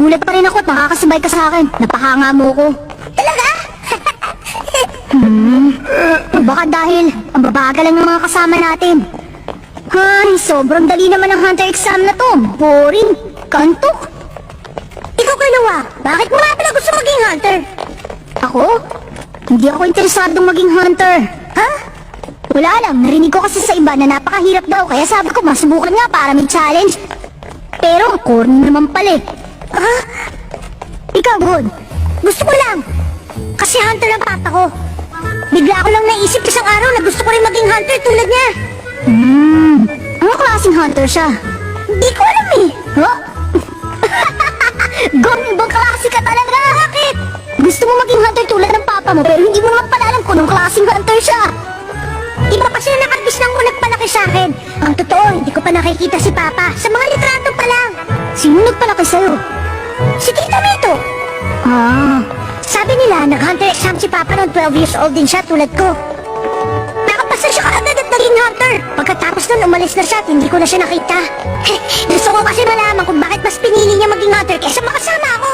nagulat pa rin ako at nakakasabay ka sa akin. Napahanga mo ko. Talaga? Baka dahil ang babagal lang ng mga kasama natin. Ay, sobrang dali naman ang hunter exam na to. Boring. Kantok. Ikaw, Kalawa, bakit mo nga pala gusto maging hunter? Ako? Hindi ako interesadong maging hunter. Ha? Wala lang, narinig ko kasi sa iba na napakahirap daw. Kaya sabi ko, masubukan nga para may challenge. Pero ang corny naman pala eh. Ha? Ikaw, God. Gusto ko lang. Kasi hunter ang papa ko. Bigla ko lang naisip isang araw na gusto ko rin maging hunter tulad niya. Anong klaseng hunter siya? Hindi ko alam eh. Huh? God, ibang klase ka talaga! Bakit? Gusto mo maging hunter tulad ng papa mo pero hindi mo naman pala alam kung anong klaseng hunter siya. Iba kasi na nakabis ng nagpalaki sa akin. Ang totoo, hindi ko pa nakikita si Papa. Sa mga litrato pa lang. Sino nagpalaki sa'yo? Si Tito Mito. Ah, Sabi nila, nag-hunter exam si Papa noong 12 years old din siya tulad ko. Nakapasa siya kaagad at naging hunter. Pagkatapos nun, umalis na siya at hindi ko na siya nakita. Gusto ko kasi malaman kung bakit mas pinili niya maging hunter kaysa makasama ako.